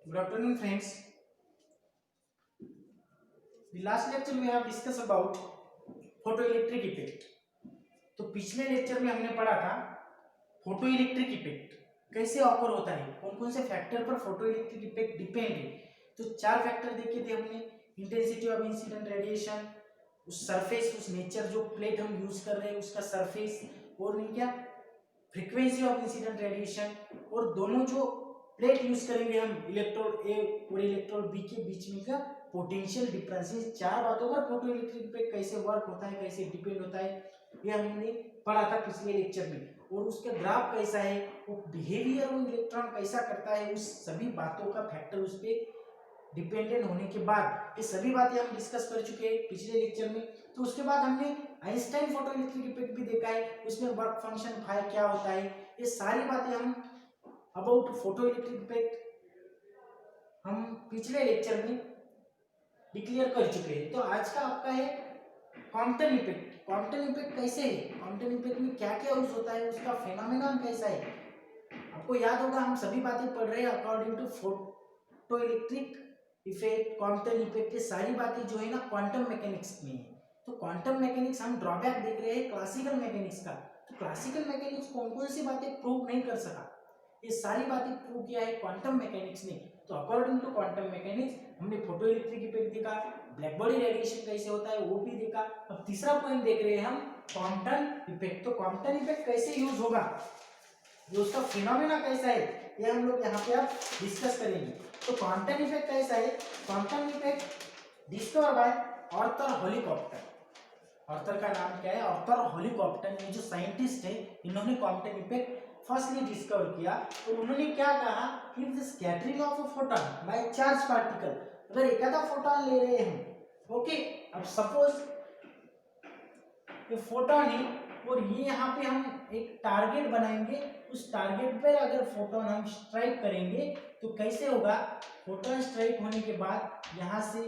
Good afternoon, friends. The last lecture we have discussed about photoelectric effect. तो पिछले lecture में हमने पढ़ा था फोटो इलेक्ट्रिक इफेक्ट कैसे ऑकर होता है, कौन कौन से फैक्टर पर फोटो इलेक्ट्रिक इफेक्ट डिपेंड है। तो चार फैक्टर देखे थे हमने, इंटेंसिटी ऑफ इंसिडेंट रेडिएशन, उस सरफेस, उस नेचर जो प्लेट हम यूज कर रहे हैं उसका सरफेस, और नहीं क्या फ्रीक्वेंसी ऑफ इंसिडेंट रेडिएशन, और दोनों जो प्लेट यूज करेंगे हम इलेक्ट्रोड ए और इलेक्ट्रोड बी के बीच में का पोटेंशियल डिफरेंस। चार बातों पर फोटो इलेक्ट्रिक इफेक्ट कैसे वर्क होता है, कैसे डिपेंड होता है, ये हमने पढ़ा था पिछले लेक्चर में। और उसका ग्राफ कैसा है, वो बिहेवियर वो इलेक्ट्रॉन कैसा करता है, उस सभी बातों का फैक्टर उस पर डिपेंडेंट होने के बाद ये सभी बातें हम डिस्कस कर चुके हैं पिछले लेक्चर में। तो उसके बाद हमने आइंस्टाइन फोटो इलेक्ट्रिक इफेक्ट भी देखा है, उसमें वर्क फंक्शन फाई क्या होता है, ये सारी बातें हम अबाउट फोटो इलेक्ट्रिक इफेक्ट हम पिछले लेक्चर में डिक्लेयर कर चुके हैं। तो आज का आपका है कॉम्पटन इफेक्ट। कॉम्पटन इफेक्ट कैसे है, कॉम्पटन इफेक्ट में क्या क्या यूज होता है, उसका फेनोमेनन कैसा है। आपको याद होगा हम सभी बातें पढ़ रहे हैं according to photoelectric effect, quantum effect, ये सारी बातें जो है ना क्वांटम मैकेनिक्स में है। तो क्वांटम मैकेनिक्स हम ड्रॉबैक देख रहे हैं क्लासिकल मैकेनिक्स का। तो क्लासिकल मैकेनिक्स कौन कौन सी बातें प्रूव नहीं कर सका, ये सारी बातें प्रूव किया है क्वांटम मैकेनिक्स ने। तो अकॉर्डिंग टू क्वांटम मैकेनिक्स हमने फोटो इलेक्ट्रिक इफेक्ट देखा, ब्लैक बॉडी रेडिएशन कैसे होता है वो भी देखा। अब तीसरा पॉइंट देख रहे हैं हम क्वांटम इफेक्ट। तो क्वांटम इफेक्ट कैसे यूज होगा, जो उसका फिनोमेना कैसा है, ये हम लोग यहाँ पे अब डिस्कस करेंगे। तो क्वांटम इफेक्ट कैसा है, quantum effect discover by Arthur Holly Compton. Arthur का नाम क्या है, आर्थर हॉलीकॉप्टर। ये जो साइंटिस्ट है इन्होंने क्वांटम इफेक्ट फर्स्टली डिस्कवर किया। तो उन्होंने क्या कहा, if the scattering of a photon bye charge particle, अगर एक आधा फोटॉन ले रहे हैं, ओके, अब सपोज ये फोटॉन है और ये यहाँ पे हम एक टारगेट बनाएंगे, उस टारगेट पर अगर फोटोन हम स्ट्राइक करेंगे तो कैसे होगा, फोटोन स्ट्राइक होने के बाद यहाँ से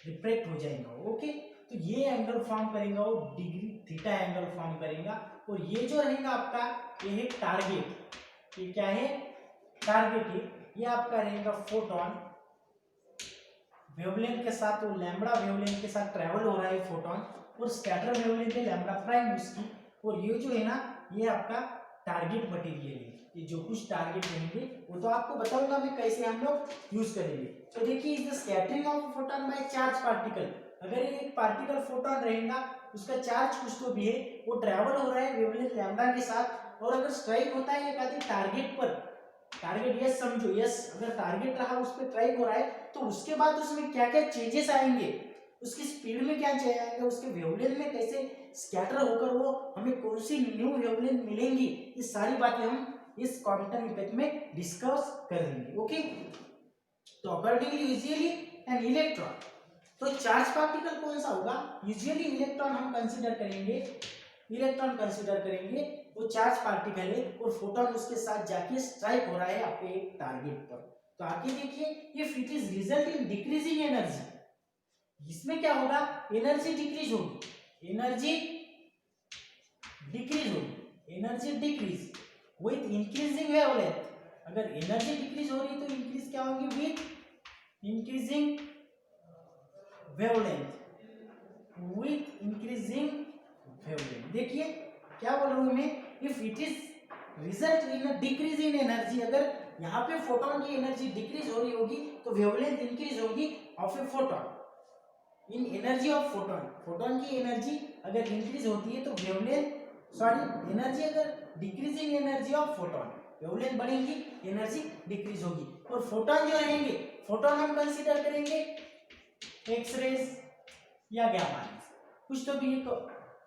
रिफ्लेक्ट हो जाएगा, ओके। तो ये एंगल फॉर्म करेगा, वो डिग्री थीटा एंगल फॉर्म करेगा। और ये जो रहेगा आपका, ये है टारगेट, ये क्या है, टारगेट है, ये आपका रहेगा फोटोन वेवलेंथ के साथ, वो लैम्बडा वेवलेंथ के साथ ट्रेवल हो रहा है फोटोन, और स्कैटर वेवलेंथ है लैम्बडा प्राइम उसकी। और ये जो है ना, ये आपका टारगेट मटेरियल है। ये जो कुछ टारगेट रहेंगे वो तो आपको बताऊंगा मैं कैसे हम लोग यूज करेंगे। तो देखिए, is the scattering of photon bye charge particle. अगर ये एक पार्टिकल फोटोन रहेगा, उसका चार्ज कुछ तो भी है, वो ट्रेवल हो रहा है वेवलेंथ लैम्बडा के साथ, और अगर स्ट्राइक होता है एक आदि टारगेट पर, टारगेट यस समझो, यस अगर टारगेट रहा उस पर ट्राई हो रहा है, तो उसके बाद उसमें क्या क्या चेंजेस आएंगे, उसकी स्पीड में क्या चेंज आएगा, उसके वेवलेंथ में कैसे स्कैटर होकर वो हमें कौन सी न्यू वेवलेंथ मिलेंगी, ये सारी बातें हम इस क्वांटम इफेक्ट में डिस्कस करेंगे, ओके। तो अकॉर्डिंगली यूजुअली एन इलेक्ट्रॉन, तो चार्ज पार्टिकल कौन सा होगा, यूजुअली इलेक्ट्रॉन हम कंसीडर करेंगे, इलेक्ट्रॉन कंसीडर करेंगे, वो चार्ज पार्टिकल है और फोटोन उसके साथ जाके स्ट्राइक हो रहा है आपके एक टारगेट पर। तो आगे देखिए, if it is result in decreasing energy, इसमें क्या होगा, एनर्जी डिक्रीज होगी, एनर्जी डिक्रीज होगी, energy decrease with increasing wavelength. अगर एनर्जी डिक्रीज हो रही तो इंक्रीज क्या होगी, with increasing wavelength, with increasing wavelength. देखिए क्या बोल रहा हूं मैं, if it is result in a decrease in energy, अगर यहाँ पे फोटोन की एनर्जी डिक्रीज हो रही होगी तो वेवलेंथ इंक्रीज होगी of a photon, in energy of photon. Photon की एनर्जी अगर इंक्रीज होती है तो वेवलेंथ, सॉरी एनर्जी अगर decreasing energy of photon, wavelength बढ़ेगी, एनर्जी डिक्रीज होगी। और फोटोन जो रहेंगे, फोटोन हम कंसीडर करेंगे एक्स रेज या गामा रेज, कुछ तो भी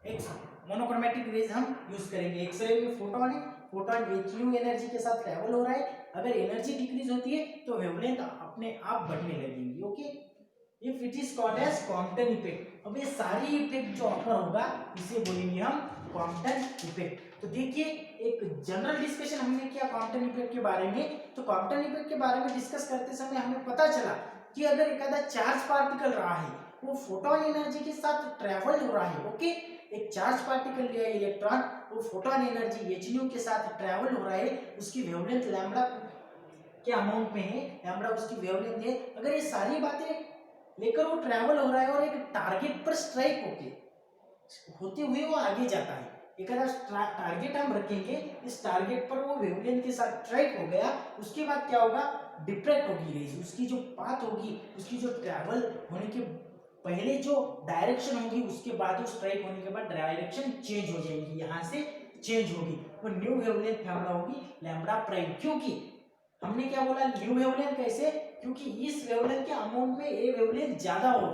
एक मोनोक्रोमेटिक रेज हम यूज करेंगे। एक्सरे में फोटोन है, फोटोन hν एनर्जी के साथ ट्रैवल हो रहा है, अगर एनर्जी डिक्रीज होती है तो वेवलेंथ अपने आप बढ़ने लगेगी, okay. If it is called as quantum effect. अब ये सारी इफेक्ट जो ऑकर होगा इसे बोलेंगे हम क्वांटम इफेक्ट। तो देखिए, एक जनरल डिस्कशन हमने किया क्वांटम इफेक्ट के बारे में। तो क्वांटम इफेक्ट के बारे में डिस्कस करते समय हमें पता चला कि अगर एक आधा चार्ज पार्टिकल रहा है, वो फोटोन एनर्जी के साथ ट्रेवल हो रहा है, ओके। एक चार्ज पार्टिकल लिया है इलेक्ट्रॉन, वो फोटोन एनर्जी hν के साथ ट्रेवल हो रहा है, उसकी वेवलेंथ लैम्बडा के अमाउंट में है, लैम्ब्डा उसकी वेवलेंथ है। अगर ये सारी बातें लेकर वो ट्रैवल हो रहा है और एक टारगेट पर स्ट्राइक होते हुए वो आगे जाता है, एक टारगेट हम रखेंगे, इस टारगेट पर वो वेवलेंथ के साथ स्ट्राइक हो गया, उसके बाद क्या होगा, डिफ्रैक्ट होगी रेज, उसकी जो पाथ होगी, उसकी जो ट्रैवल होने के पहले जो डायरेक्शन होगी, उसके बाद वो स्ट्राइक होने के बाद डायरेक्शन चेंज हो जाएगी, यहाँ से चेंज होगी, वो न्यू वेवलेंथ लैम्ब्डा होगी, लैम्ब्डा प्राइम। क्योंकि हमने क्या बोला न्यू वेवलेंथ कैसे, क्योंकि इस वेवलेंथ के अमाउंट में ए वेवलेंथ ज्यादा हो,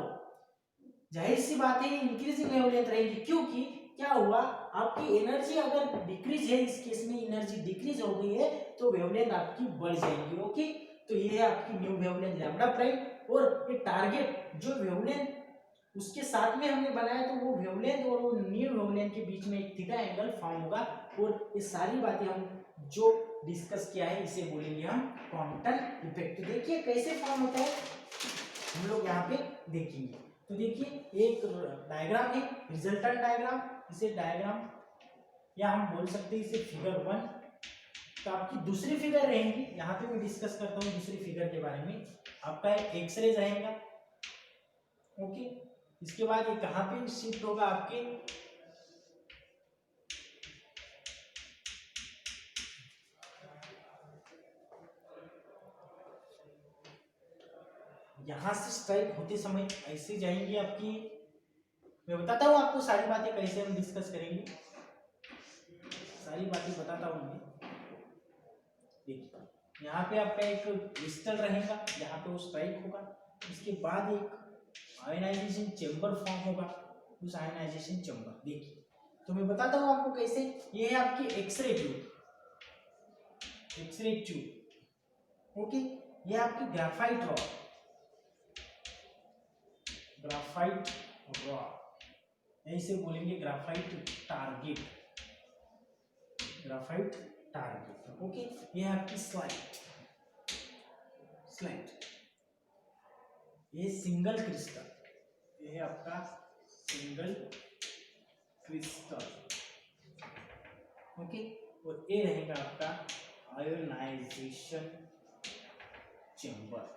जाहिर सी बात है इंक्रीजिंग वेवलेंथ रहेगी। क्योंकि क्या हुआ, आपकी एनर्जी अगर डिक्रीज है, इस केस में एनर्जी डिक्रीज हो गई है, तो वेवलेंथ आपकी बढ़ जाएगी। ओके, तो ये है आपकी न्यू वेवलेंथ लैम्ब्डा प्राइम। और ये टारगेट जो वेवलेंथ उसके साथ में हमने बनाया, तो वो वेवलेंथ और वो न्यू वेवलेंथ के बीच में एक थीटा एंगल फॉर्म होगा। और ये सारी बातें हम जो डिस्कस किया है इसे बोलेंगे हम क्वांटम इफेक्ट। देखिए कैसे फॉर्म होता है, हम लोग यहाँ पे देखेंगे। तो देखिए एक डायग्राम है, रिजल्टेंट डायग्राम, इसे डायग्राम या हम बोल सकते हैं इसे फिगर 1। तो आपकी दूसरी फिगर रहेगी, यहाँ पे मैं डिस्कस करता हूँ दूसरी फिगर के बारे में। आपका एक्सरे रहेगा, ओके। इसके बाद ये कहाँ पे शिफ्ट होगा, आपके यहाँ से स्ट्राइक होते समय ऐसे जाएंगे आपकी, मैं बताता हूँ आपको सारी बातें कैसे हम डिस्कस करेंगे, सारी बातें बताता हूँ मैं। देखिए यहाँ पे आपका एक क्रिस्टल रहेगा, यहाँ पे वो स्ट्राइक होगा, उसके बाद एक आयनाइजेशन चेंबर फॉर्म होगा, उस आयनाइजेशन चेंबर देखिए, तो मैं बताता हूँ आपको कैसे। ये है आपकी x-ray tube, x-ray tube, okay. ये आपकी ग्राफाइट रॉड, ग्राफाइट रॉड, ऐसे बोलेंगे graphite target, graphite target, okay. ये है आपकी स्लाइड, स्लाइड, ये सिंगल क्रिस्टल, ये है आपका सिंगल क्रिस्टल, ओके। और ये रहेगा आपका ionization chamber,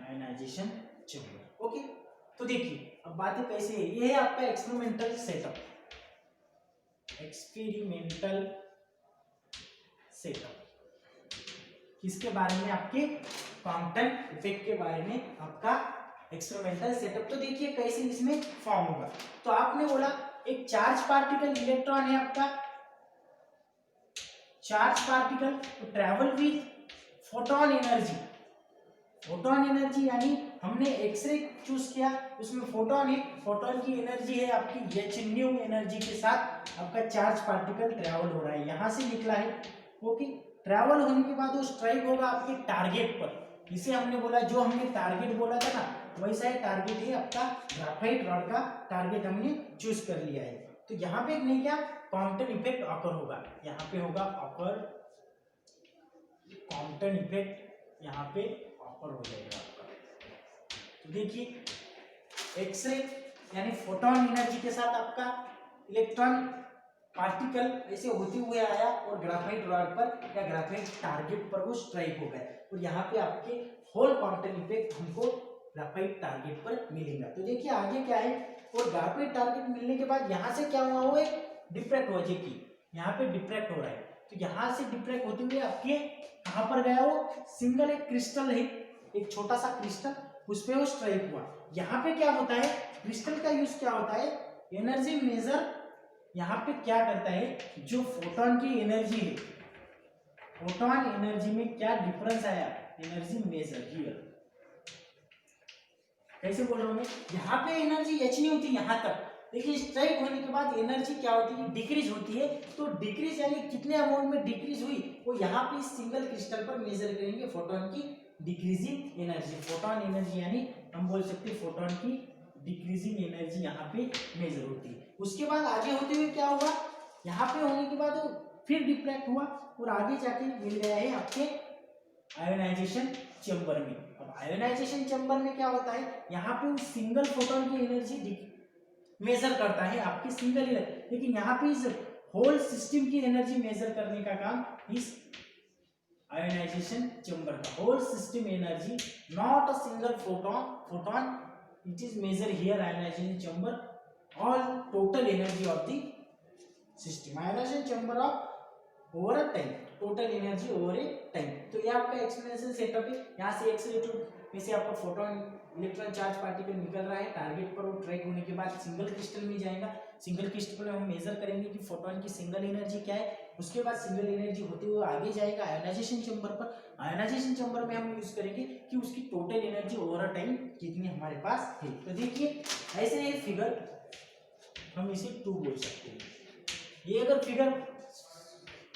ionization chamber, okay. तो देखिए अब बातें कैसे है, ये है आपका एक्सपेरिमेंटल सेटअप, एक्सपेरिमेंटल सेटअप किसके बारे में, आपके क्वांटम इफेक्ट के बारे में आपका एक्सपेरिमेंटल सेटअप। तो देखिए कैसे इसमें फॉर्म होगा। तो आपने बोला एक चार्ज पार्टिकल इलेक्ट्रॉन है आपका, charge particle travel with photon energy, photon energy यानी हमने एक्सरे चूज किया, उसमें फोटोन है, फोटोन की एनर्जी है आपकी एच न्यू एनर्जी के साथ आपका चार्ज पार्टिकल ट्रैवल हो रहा है, यहां से निकला है, ओके। ट्रैवल होने के बाद वो स्ट्राइक होगा आपके टारगेट पर, इसे हमने बोला, जो हमने टारगेट बोला था ना वैसा ही टारगेट है आपका, ग्राफाइट रॉड का टारगेट हमने चूज कर लिया है। तो यहाँ पे नहीं क्या क्वांटम इफेक्ट ऑकर होगा, यहाँ पे होगा ऑकर क्वांटम इफेक्ट, यहाँ पे ऑकर हो जाएगा आपका। तो देखिए एक्सरे यानी फोटोन एनर्जी के साथ आपका इलेक्ट्रॉन पार्टिकल ऐसे होते हुए आया और ग्राफाइट रॉड पर या ग्राफाइट टारगेट पर वो स्ट्राइक हो गए, और यहाँ पे आपके होल क्वांटम इफेक्ट हमको ग्राफाइट टारगेट पर मिलेगा। तो देखिए आगे क्या है, और ग्राफाइट टारगेट मिलने के बाद यहाँ से क्या हुआ, वो एक डिफ्रैक्ट हो जाएगी, यहाँ पे डिफ्रैक्ट हो रहा है, तो यहाँ से डिफ्रैक्ट होते हुए आपके कहाँ पर गया, वो सिंगल एक क्रिस्टल है, एक छोटा सा क्रिस्टल, उस पर वो स्ट्राइक हुआ। यहाँ पे क्या होता है, क्रिस्टल का यूज क्या होता है, एनर्जी मेजर, यहाँ पे क्या करता है, जो फोटोन की एनर्जी है, फोटोन एनर्जी में क्या डिफरेंस आया, एनर्जी मेजर हियर, कैसे बोल रहा हूं मैं, यहाँ पे एनर्जी एच नहीं होती यहाँ तक, देखिए स्ट्राइक होने के बाद एनर्जी क्या होती है, डिक्रीज होती है। तो डिक्रीज यानी कितने अमाउंट में डिक्रीज हुई, वो यहाँ पे सिंगल क्रिस्टल पर मेजर करेंगे फोटोन की डिक्रीजिंग एनर्जी, फोटोन एनर्जी यानी हम बोल सकते हैं फोटोन की डिक्रीजिंग एनर्जी यहाँ पे मेजर होती है। उसके बाद आगे होते हुए क्या हुआ, यहाँ पे होने के बाद फिर डिफ्रैक्ट हुआ और आगे जाके मिल गया है आपके आयोनाइजेशन चेंबर में। अब आयोनाइजेशन चेंबर में क्या होता है, यहाँ पे सिंगल फोटोन की एनर्जी मेजर करता है आपकी सिंगल, लेकिन यहाँ पे इस होल सिस्टम की एनर्जी मेजर करने का काम इस आयोनाइजेशन चेंबर का whole system energy, not a single photon it is measure here ionization chamber all total energy of the system, ionization chamber of over a time, total energy over a time. तो ये आपका explanation setup है। यहाँ से accelerator में से आपका photon electron charge particle निकल रहा है, टारगेट पर वो ट्रैक होने के बाद सिंगल क्रिस्टल में जाएगा। सिंगल क्रिस्टल में हम मेजर करेंगे कि फोटोन की सिंगल एनर्जी क्या है, उसके बाद सिंगल एनर्जी होते हुए आगे जाएगा आयोनाइजेशन चेंबर पर। आयोनाइजेशन चेंबर में हम यूज करेंगे कि उसकी total energy over a time कितनी हमारे पास है। तो देखिए ऐसे ये फिगर हम इसे 2 बोल सकते हैं। ये अगर फिगर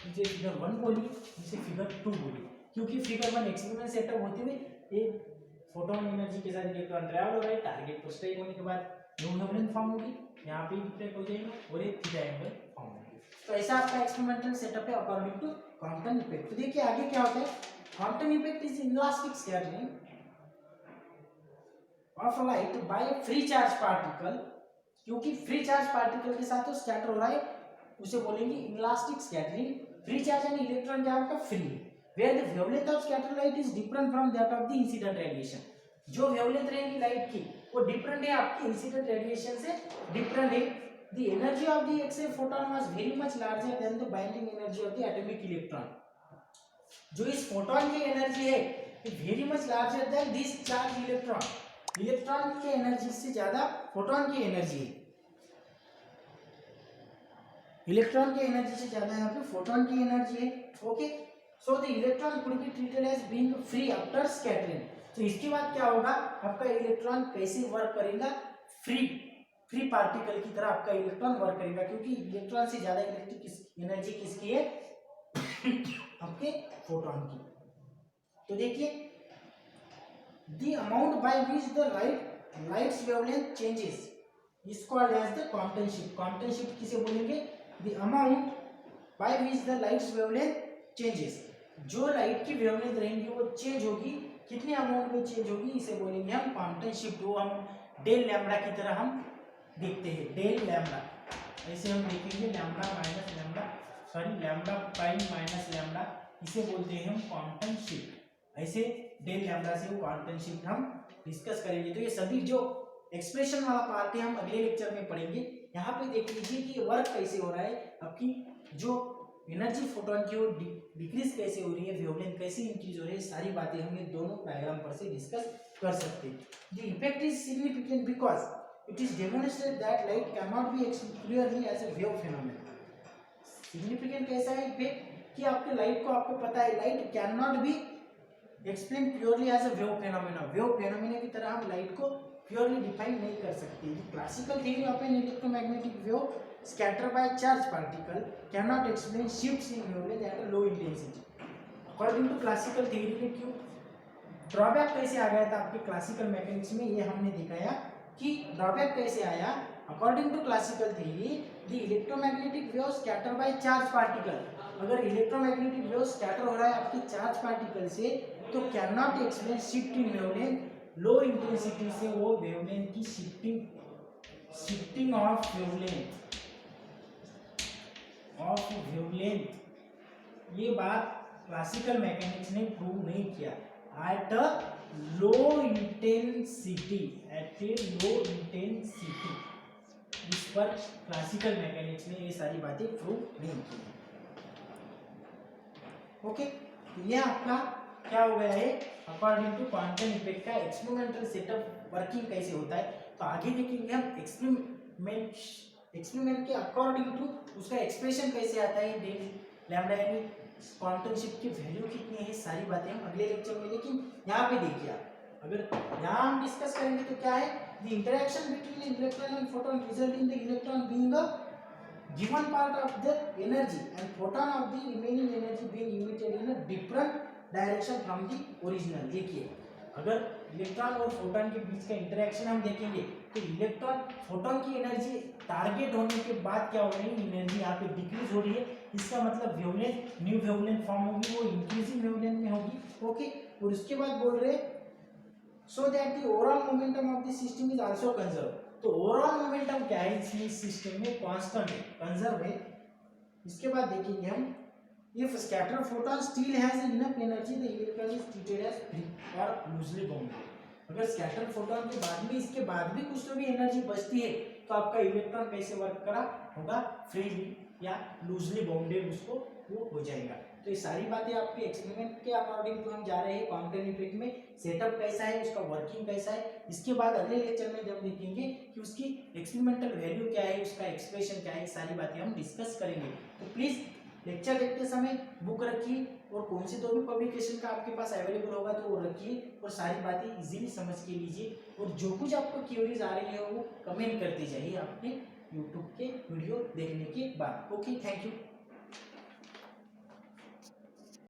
इसे फिगर 1 बोलिए, इसे फिगर 2 बोलिए, क्योंकि फिगर 1 एक्सपेरिमेंट सेटअप होते हुए एक फोटोन एनर्जी के साथ इलेक्ट्रॉन ट्रैवल हो रहा है, टारगेट पर स्ट्राइक होने के बाद नो वेवलेंथ फॉर्म होगी, यहाँ पे डिफ्लेक्ट हो जाएगा और एक थीटा एंगल फॉर्म होगी। तो ऐसा आपका एक्सपेरिमेंटल सेटअप है अकॉर्डिंग टू कॉम्पटन इफेक्ट। तो देखिए आगे क्या होता है, Compton effect is inelastic scattering of light by a free charge particle, क्योंकि फ्री चार्ज पार्टिकल के साथ तो स्कैटर हो रहा है, उसे बोलेंगे इनलास्टिक स्कैटरिंग। फ्री चार्ज यानी इलेक्ट्रॉन क्या आपका free, where the wavelength of scatter light is different from that of the incident radiation, जो वेवलेंथ रहेगी लाइट की वो डिफरेंट है आपकी इंसिडेंट रेडिएशन से डिफरेंट है। The energy of the x-ray photon was very much larger than the binding energy of the atomic electron, जो इस फोटोन की एनर्जी है very much larger than this charge electron, electron की energy से ज्यादा photon की energy है, electron की एनर्जी से ज्यादा यहाँ पे फोटोन की एनर्जी है। Okay, so the electron could be treated as being free after scattering. तो इसके बाद क्या होगा, आपका इलेक्ट्रॉन कैसे वर्क करेगा, फ्री पार्टिकल की तरह आपका इलेक्ट्रॉन वर्क करेगा, क्योंकि इलेक्ट्रॉन से ज्यादा इलेक्ट्रिक एनर्जी किसकी है आपके फोटोन की। तो देखिए the amount by which the light's wavelength changes is called as the quantum shift. Quantum shift किसे बोलेंगे, the amount by which the light's wavelength changes, जो लाइट की वेवलेंथ रहेंगी वो चेंज होगी, कितने अमाउंट में चेंज होगी इसे बोलेंगे हम क्वांटम शिफ्ट। वो हम डेल लैम्बडा की तरह हम देखते हैं, डेल लैम्बडा ऐसे हम देखेंगे, lambda minus lambda sorry lambda prime minus lambda, इसे बोलते हैं हम क्वांटम शिफ्ट। ऐसे डेल लैम्बडा से क्वांटम शिफ्ट हम डिस्कस करेंगे। तो ये सभी जो एक्सप्रेशन वाला पार्ट है हम अगले लेक्चर में पढ़ेंगे। यहाँ पे देख लीजिए कि वर्क कैसे हो रहा है, आपकी जो एनर्जी फोटोन की वो डिक्रीज कैसे हो रही है, वेवलेंथ कैसे इंक्रीज हो रही है, सारी बातें हम ये दोनों डायग्राम पर से डिस्कस कर सकते हैं। The effect is significant because it is demonstrated that light can not be explained clearly as a wave phenomena. Significant कैसा है इफेक्ट कि आपके लाइट को, आपको पता है light can not be explain purely as a wave phenomena, wave phenomena की तरह हम लाइट को प्योरली डिफाइन नहीं कर सकते। Classical theory of an electromagnetic wave scatter by charge particle can not explain shifts in wavelength at a low intensity. According to classical theory में क्यों drawback कैसे आ गया था आपके क्लासिकल मैकेनिक्स में, ये हमने दिखाया कि ड्रॉबैक कैसे आया। According to classical theory the electromagnetic wave scatter by charge particle, अगर इलेक्ट्रोमैग्नेटिक वेव स्कैटर हो रहा है आपके चार्ज पार्टिकल से तो can not explain shift in wavelength, low intensity से वो वेवलेंथ की शिफ्टिंग ऑफ वेवलेंथ, ये बात क्लासिकल मैकेनिक्स ने प्रूव नहीं किया। एट अ लो इंटेंसिटी, इस पर क्लासिकल मैकेनिक्स ने ये सारी बातें प्रूव नहीं की। ओके, ये आपका क्या हो गया है, अकॉर्डिंग टू क्वांटम इफेक्ट का एक्सपेरिमेंटल सेटअप वर्किंग कैसे होता है। तो आगे देखेंगे हम एक्सपेरिमेंट के अकॉर्डिंग टू उसका एक्सप्रेशन कैसे आता है, डेल लैम्बडा यानी क्वांटम शिफ्ट की वैल्यू कितनी है, सारी बातें हम अगले लेक्चर में। लेकिन यहाँ पे देखिए आप, अगर यहाँ हम डिस्कस करेंगे तो क्या है, the interaction between electron and photon result in the electron being a given part of the energy and photon of the remaining energy being emitted in a different direction from the original। देखिए अगर electron और photon के बीच का interaction हम देखेंगे तो electron photon की energy target होने के बाद क्या हो रही है, एनर्जी यहाँ पे डिक्रीज हो रही है, इसका मतलब वेवलेंथ न्यू वेवलेंथ फॉर्म होगी, वो इंक्रीजिंग वेवलेंथ में होगी। ओके, और उसके बाद बोल रहे so that the overall momentum of the system is also conserve. तो ओवरऑल मोमेंटम क्या है इस सिस्टम में, कांस्टेंट है, कंजर्व है। इसके बाद देखेंगे हम If scatter photon still has enough energy, the electron is treated as free or loosely bounded. अगर स्कैटर फोटोन के बाद में इसके बाद भी कुछ तो भी एनर्जी बचती है तो आपका इलेक्ट्रॉन कैसे वर्क करा होगा, फ्रीली या लूजली बाउंडेड उसको वो हो जाएगा। तो ये सारी बातें आपके एक्सपेरिमेंट के अकॉर्डिंग तो हम जा रहे हैं क्वांटम इफेक्ट में, सेटअप कैसा है, उसका वर्किंग कैसा है, इसके बाद अगले लेक्चर में जब देखेंगे कि उसकी एक्सपेरिमेंटल वैल्यू क्या है, उसका एक्सप्रेशन क्या है, सारी बातें हम डिस्कस करेंगे। तो प्लीज़ लेक्चर देखते समय बुक रखिए और कौन से तो भी पब्लिकेशन का आपके पास अवेलेबल होगा तो वो रखिए और सारी बातें इजीली समझ के लीजिए और जो कुछ आपको क्वेरीज आ रही है वो कमेंट करते जाइए अपने यूट्यूब के वीडियो देखने के बाद। Okay, thank you.